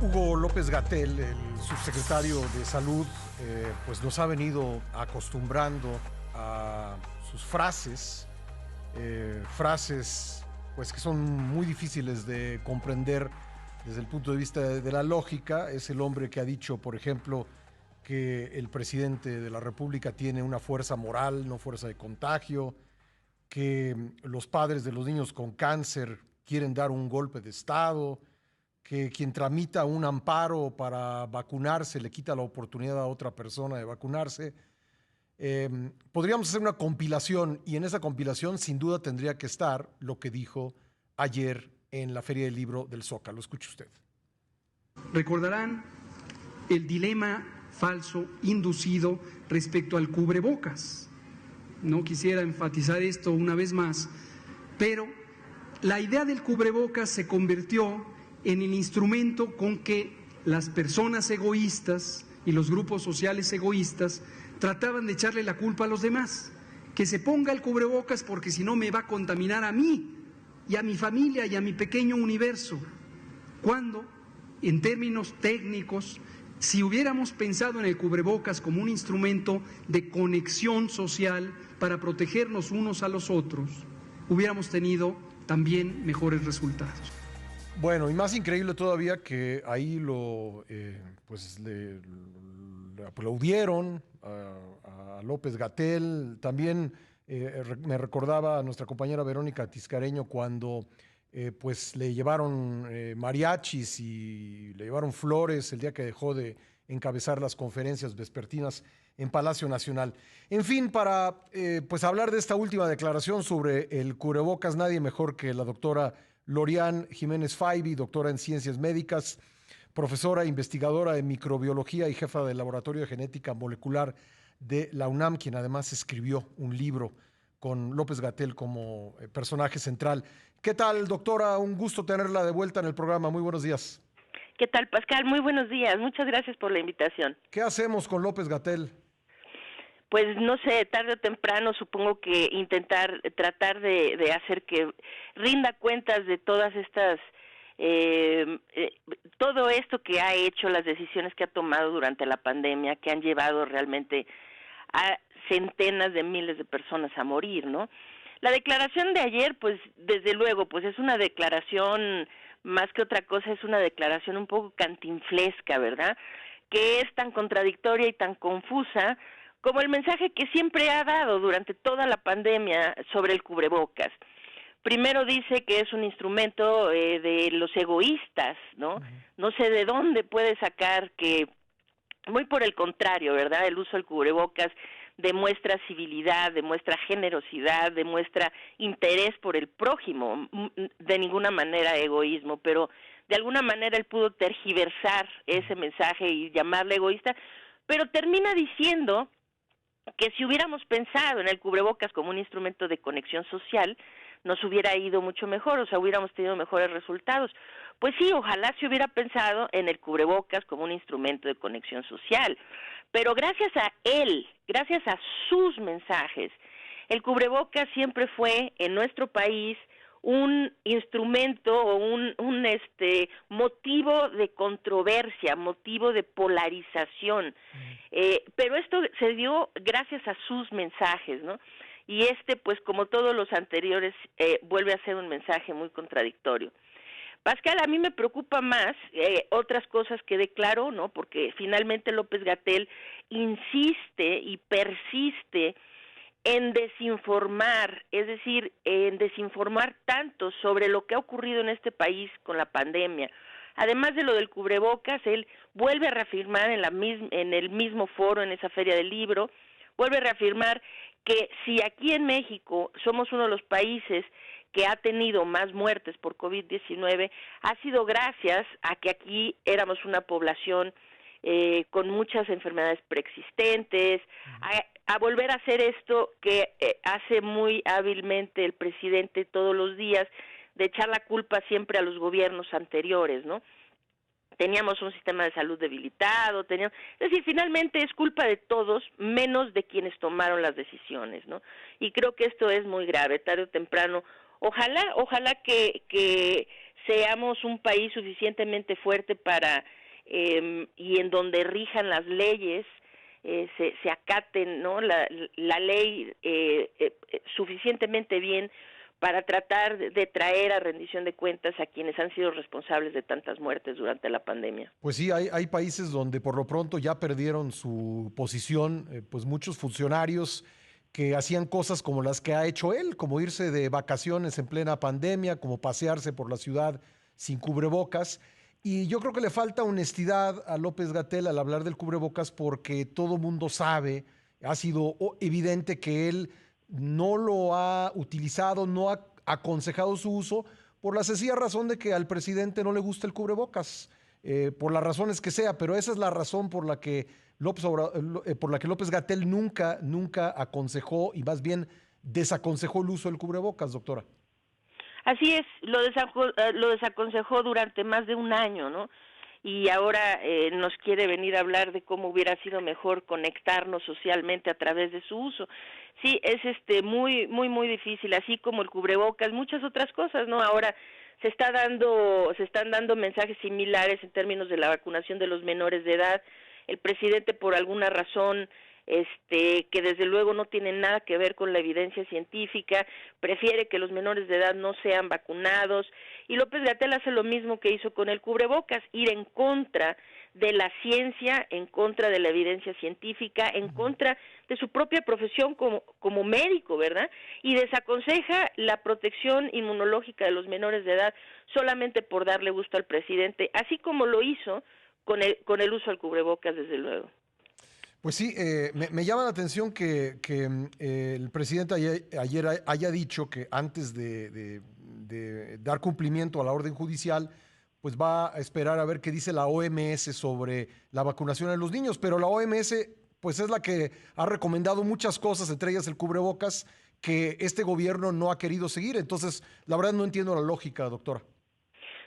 Hugo López-Gatell, el subsecretario de Salud, pues nos ha venido acostumbrando a sus frases pues que son muy difíciles de comprender desde el punto de vista de la lógica. Es el hombre que ha dicho, por ejemplo, que el presidente de la República tiene una fuerza moral, no fuerza de contagio, que los padres de los niños con cáncer quieren dar un golpe de Estado, que quien tramita un amparo para vacunarse le quita la oportunidad a otra persona de vacunarse. Podríamos hacer una compilación y en esa compilación sin duda tendría que estar lo que dijo ayer en la Feria del Libro del Zócalo. Escuche usted. Recordarán el dilema falso inducido respecto al cubrebocas. No quisiera enfatizar esto una vez más, pero la idea del cubrebocas se convirtió en el instrumento con que las personas egoístas y los grupos sociales egoístas trataban de echarle la culpa a los demás. Que se ponga el cubrebocas porque si no me va a contaminar a mí y a mi familia y a mi pequeño universo. Cuando, en términos técnicos, si hubiéramos pensado en el cubrebocas como un instrumento de conexión social para protegernos unos a los otros, hubiéramos tenido también mejores resultados. Bueno, y más increíble todavía que ahí le aplaudieron a López-Gatell. También me recordaba a nuestra compañera Verónica Tiscareño cuando pues le llevaron mariachis y le llevaron flores el día que dejó de encabezar las conferencias vespertinas en Palacio Nacional. En fin, para pues hablar de esta última declaración sobre el cubrebocas, nadie mejor que la doctora Lorian Jiménez Faibi, doctora en Ciencias Médicas, profesora e investigadora de microbiología y jefa del Laboratorio de Genética Molecular de la UNAM, quien además escribió un libro con López-Gatell como personaje central. ¿Qué tal, doctora? Un gusto tenerla de vuelta en el programa. Muy buenos días. ¿Qué tal, Pascal? Muy buenos días. Muchas gracias por la invitación. ¿Qué hacemos con López-Gatell? Pues no sé, tarde o temprano supongo que tratar de hacer que rinda cuentas de todas estas, todo esto que ha hecho, las decisiones que ha tomado durante la pandemia, que han llevado realmente a centenas de miles de personas a morir, ¿no? La declaración de ayer, pues desde luego, pues es una declaración, más que otra cosa, es una declaración un poco cantinflesca, ¿verdad? Que es tan contradictoria y tan confusa como el mensaje que siempre ha dado durante toda la pandemia sobre el cubrebocas. Primero dice que es un instrumento de los egoístas, ¿no? No sé de dónde puede sacar que, muy por el contrario, ¿verdad? El uso del cubrebocas demuestra civilidad, demuestra generosidad, demuestra interés por el prójimo, de ninguna manera egoísmo, pero de alguna manera él pudo tergiversar ese mensaje y llamarle egoísta, pero termina diciendo que si hubiéramos pensado en el cubrebocas como un instrumento de conexión social, nos hubiera ido mucho mejor, o sea, hubiéramos tenido mejores resultados. Pues sí, ojalá se hubiera pensado en el cubrebocas como un instrumento de conexión social, pero gracias a él, gracias a sus mensajes, el cubrebocas siempre fue en nuestro país un instrumento o un motivo de controversia, motivo de polarización, pero esto se dio gracias a sus mensajes, ¿no? Y pues como todos los anteriores, vuelve a ser un mensaje muy contradictorio. Pascal, a mí me preocupa más otras cosas que declaró, ¿no? Porque finalmente López-Gatell insiste y persiste en desinformar, es decir, en desinformar tanto sobre lo que ha ocurrido en este país con la pandemia. Además de lo del cubrebocas, él vuelve a reafirmar en el mismo foro, en esa Feria del Libro, vuelve a reafirmar que si aquí en México somos uno de los países que ha tenido más muertes por COVID-19, ha sido gracias a que aquí éramos una población con muchas enfermedades preexistentes, a volver a hacer esto que hace muy hábilmente el presidente todos los días, de echar la culpa siempre a los gobiernos anteriores, ¿no? Teníamos un sistema de salud debilitado, es decir, finalmente es culpa de todos, menos de quienes tomaron las decisiones, ¿no? Y creo que esto es muy grave, tarde o temprano, ojalá que seamos un país suficientemente fuerte para y en donde rijan las leyes, se acaten, ¿no? la ley suficientemente bien para tratar de traer a rendición de cuentas a quienes han sido responsables de tantas muertes durante la pandemia. Pues sí, hay países donde por lo pronto ya perdieron su posición, pues muchos funcionarios que hacían cosas como las que ha hecho él, como irse de vacaciones en plena pandemia, como pasearse por la ciudad sin cubrebocas. Y yo creo que le falta honestidad a López-Gatell al hablar del cubrebocas porque todo mundo sabe, ha sido evidente que él no lo ha utilizado, no ha aconsejado su uso por la sencilla razón de que al presidente no le gusta el cubrebocas, por las razones que sea, pero esa es la razón por la que López-Gatell nunca aconsejó y más bien desaconsejó el uso del cubrebocas, doctora. Así es, lo desaconsejó durante más de un año, ¿no? Y ahora nos quiere venir a hablar de cómo hubiera sido mejor conectarnos socialmente a través de su uso. Sí, es muy difícil, así como el cubrebocas, muchas otras cosas, ¿no? Ahora se están dando mensajes similares en términos de la vacunación de los menores de edad. El presidente, por alguna razón que desde luego no tiene nada que ver con la evidencia científica, prefiere que los menores de edad no sean vacunados, y López-Gatell hace lo mismo que hizo con el cubrebocas, ir en contra de la ciencia, en contra de la evidencia científica, en contra de su propia profesión como médico, ¿verdad? Y desaconseja la protección inmunológica de los menores de edad solamente por darle gusto al presidente, así como lo hizo con el uso del cubrebocas, desde luego. Pues sí, me llama la atención que el presidente ayer haya dicho que antes de dar cumplimiento a la orden judicial, pues va a esperar a ver qué dice la OMS sobre la vacunación de los niños, pero la OMS pues es la que ha recomendado muchas cosas, entre ellas el cubrebocas, que este gobierno no ha querido seguir. Entonces, la verdad no entiendo la lógica, doctora.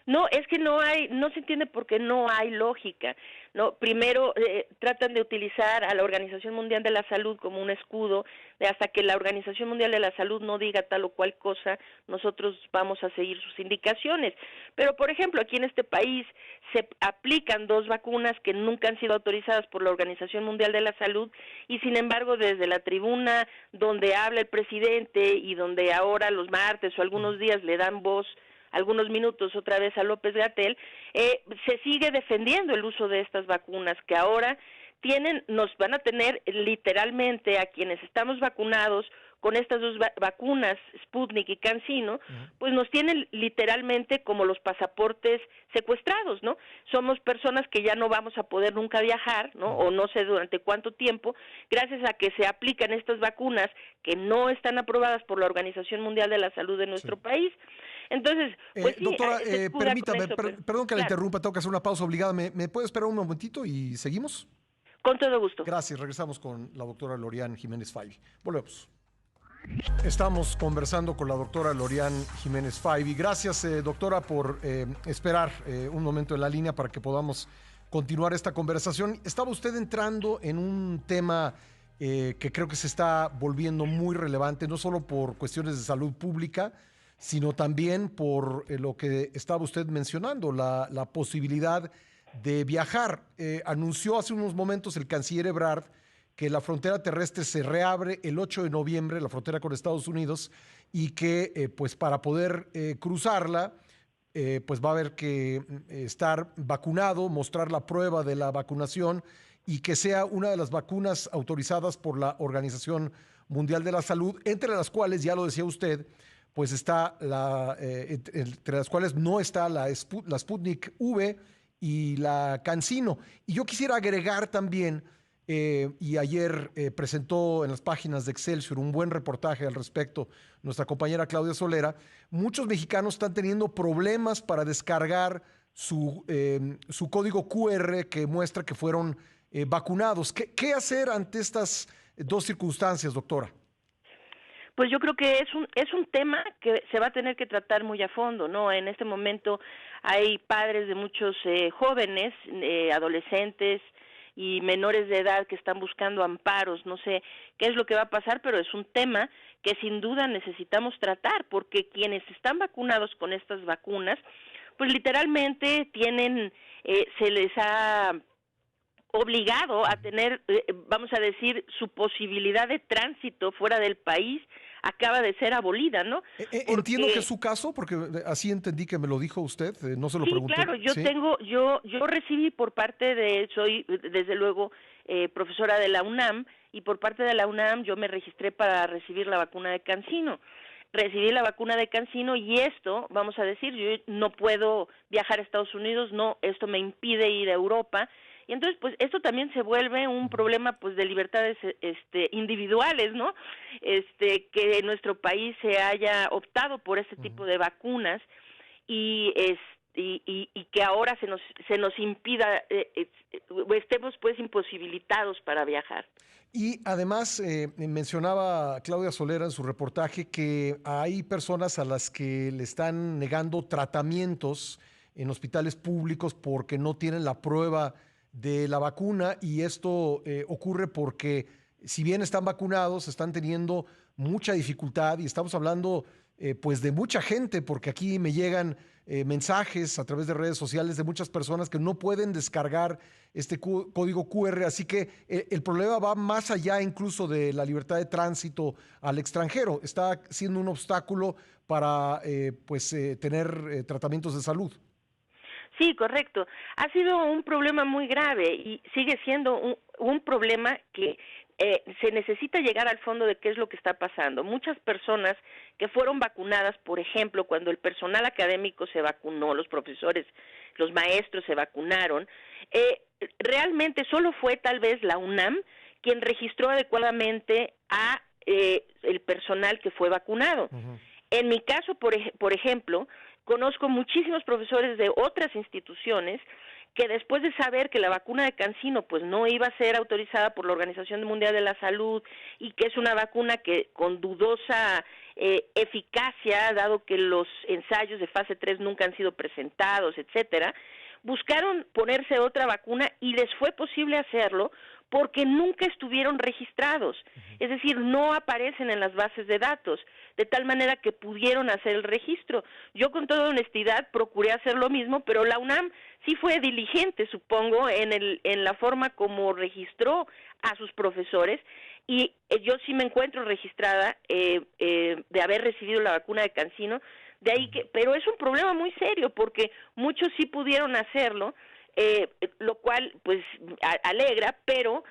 No, es que no se entiende porque no hay lógica. No, primero tratan de utilizar a la Organización Mundial de la Salud como un escudo, hasta que la Organización Mundial de la Salud no diga tal o cual cosa, nosotros vamos a seguir sus indicaciones. Pero, por ejemplo, aquí en este país se aplican 2 vacunas que nunca han sido autorizadas por la Organización Mundial de la Salud, y sin embargo desde la tribuna donde habla el presidente y donde ahora los martes o algunos días le dan voz algunos minutos otra vez a López-Gatell, se sigue defendiendo el uso de estas vacunas que ahora nos van a tener literalmente a quienes estamos vacunados con estas 2 vacunas, Sputnik y CanSino, pues nos tienen literalmente como los pasaportes secuestrados, ¿no? Somos personas que ya no vamos a poder nunca viajar, ¿no? O no sé durante cuánto tiempo, gracias a que se aplican estas vacunas que no están aprobadas por la Organización Mundial de la Salud de nuestro país. Entonces, pues sí, doctora, permítame, eso, perdón que la interrumpa, tengo que hacer una pausa obligada. ¿Me puede esperar un momentito y seguimos? Con todo gusto. Gracias, regresamos con la doctora Lorian Jiménez Faibi. Volvemos. Estamos conversando con la doctora Lorian Jiménez Faibi. Gracias, doctora, por esperar un momento en la línea para que podamos continuar esta conversación. Estaba usted entrando en un tema que creo que se está volviendo muy relevante, no solo por cuestiones de salud pública, sino también por lo que estaba usted mencionando, la posibilidad de viajar. Anunció hace unos momentos el canciller Ebrard que la frontera terrestre se reabre el 8 de noviembre, la frontera con Estados Unidos, y que pues para poder cruzarla, pues va a haber que estar vacunado, mostrar la prueba de la vacunación y que sea una de las vacunas autorizadas por la Organización Mundial de la Salud, entre las cuales, ya lo decía usted, pues está entre las cuales no está la Sputnik V y la CanSino. Y yo quisiera agregar también, y ayer presentó en las páginas de Excelsior un buen reportaje al respecto nuestra compañera Claudia Solera, muchos mexicanos están teniendo problemas para descargar su código QR que muestra que fueron vacunados. ¿Qué hacer ante estas 2 circunstancias, doctora? Pues yo creo que es un tema que se va a tener que tratar muy a fondo, ¿no? En este momento hay padres de muchos jóvenes, adolescentes y menores de edad que están buscando amparos. No sé qué es lo que va a pasar, pero es un tema que sin duda necesitamos tratar, porque quienes están vacunados con estas vacunas, pues literalmente tienen, se les ha obligado a tener, vamos a decir, su posibilidad de tránsito fuera del país acaba de ser abolida, ¿no? Entiendo que es su caso, porque así entendí que me lo dijo usted, no se lo sí, pregunté. Claro, ¿Sí? yo recibí por parte soy desde luego profesora de la UNAM, y por parte de la UNAM yo me registré para recibir la vacuna de CanSino. Recibí la vacuna de CanSino y esto, vamos a decir, yo no puedo viajar a Estados Unidos, no, esto me impide ir a Europa, y entonces pues esto también se vuelve un problema pues de libertades individuales, ¿no? Que en nuestro país se haya optado por este tipo de vacunas y y que ahora se nos impida, estemos pues imposibilitados para viajar. Y además mencionaba Claudia Solera en su reportaje que hay personas a las que le están negando tratamientos en hospitales públicos porque no tienen la prueba de la vacuna, y esto ocurre porque si bien están vacunados, están teniendo mucha dificultad, y estamos hablando pues de mucha gente, porque aquí me llegan mensajes a través de redes sociales de muchas personas que no pueden descargar este código QR, así que el problema va más allá incluso de la libertad de tránsito al extranjero, está siendo un obstáculo para tener tratamientos de salud. Sí, correcto. Ha sido un problema muy grave y sigue siendo un problema que se necesita llegar al fondo de qué es lo que está pasando. Muchas personas que fueron vacunadas, por ejemplo, cuando el personal académico se vacunó, los profesores, los maestros se vacunaron, realmente solo fue tal vez la UNAM quien registró adecuadamente a el personal que fue vacunado. Uh-huh. En mi caso, por ejemplo, conozco muchísimos profesores de otras instituciones que después de saber que la vacuna de CanSino pues no iba a ser autorizada por la Organización Mundial de la Salud y que es una vacuna que con dudosa eficacia, dado que los ensayos de fase 3 nunca han sido presentados, etcétera, buscaron ponerse otra vacuna y les fue posible hacerlo porque nunca estuvieron registrados, es decir, no aparecen en las bases de datos, de tal manera que pudieron hacer el registro. Yo con toda honestidad procuré hacer lo mismo, pero la UNAM sí fue diligente, supongo, en la forma como registró a sus profesores, y yo sí me encuentro registrada de haber recibido la vacuna de CanSino, de ahí que, pero es un problema muy serio porque muchos sí pudieron hacerlo, lo cual pues alegra, pero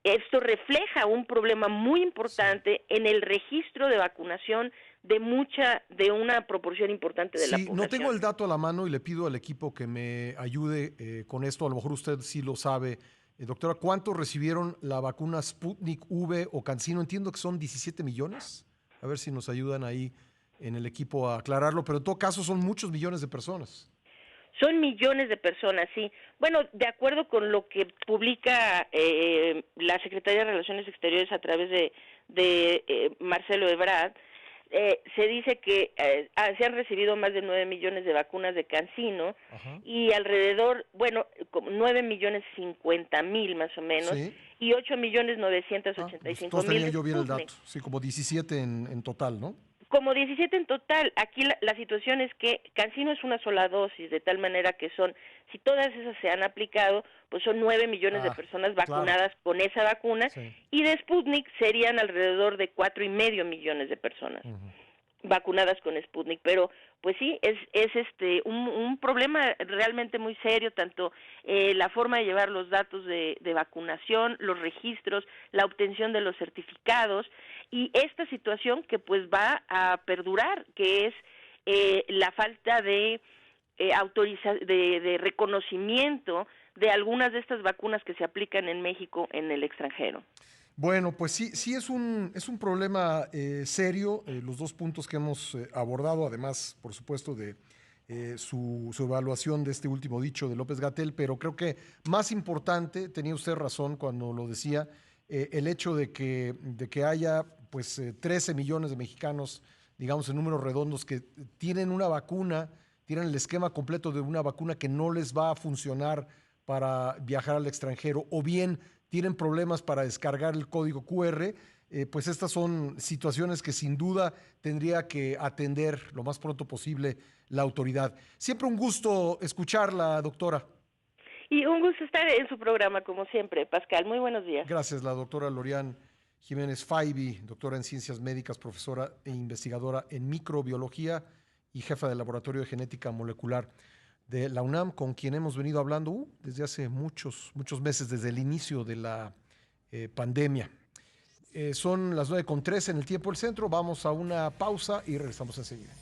esto refleja un problema muy importante en el registro de vacunación de una proporción importante de la población. No tengo el dato a la mano y le pido al equipo que me ayude con esto, a lo mejor usted sí lo sabe. Doctora, ¿cuántos recibieron la vacuna Sputnik V o CanSino? Entiendo que son 17 millones, a ver si nos ayudan ahí en el equipo a aclararlo, pero en todo caso son muchos millones de personas. Son millones de personas, sí. Bueno, de acuerdo con lo que publica la Secretaría de Relaciones Exteriores a través de Marcelo Ebrard, se dice que se han recibido más de 9 millones de vacunas de CanSino. Ajá. Y alrededor, bueno, como 9.050.000 más o menos, sí. Y 8.985.000. Entonces tenía yo bien el dato, sí, como 17 en total, ¿no? Como 17 en total. Aquí la situación es que CanSino es una sola dosis, de tal manera que si todas esas se han aplicado, pues son 9 millones de personas vacunadas con esa vacuna, sí. Y de Sputnik serían alrededor de 4.5 millones de personas vacunadas con Sputnik, pero pues sí, es un problema realmente muy serio, tanto la forma de llevar los datos de vacunación, los registros, la obtención de los certificados, y esta situación que pues va a perdurar, que es la falta de de reconocimiento de algunas de estas vacunas que se aplican en México en el extranjero. Bueno, pues sí es un problema serio, los dos puntos que hemos abordado, además, por supuesto, de su evaluación de este último dicho de López-Gatell, pero creo que más importante, tenía usted razón cuando lo decía, el hecho de que haya pues 13 millones de mexicanos, digamos en números redondos, que tienen una vacuna, tienen el esquema completo de una vacuna que no les va a funcionar para viajar al extranjero, o bien tienen problemas para descargar el código QR, pues estas son situaciones que sin duda tendría que atender lo más pronto posible la autoridad. Siempre un gusto escucharla, doctora. Y un gusto estar en su programa, como siempre, Pascal. Muy buenos días. Gracias, la doctora Lorian Jiménez Faibi, doctora en Ciencias Médicas, profesora e investigadora en microbiología y jefa del Laboratorio de Genética Molecular de la UNAM, con quien hemos venido hablando desde hace muchos meses, desde el inicio de la pandemia. Son las 9:13 en el tiempo del centro. Vamos a una pausa y regresamos enseguida.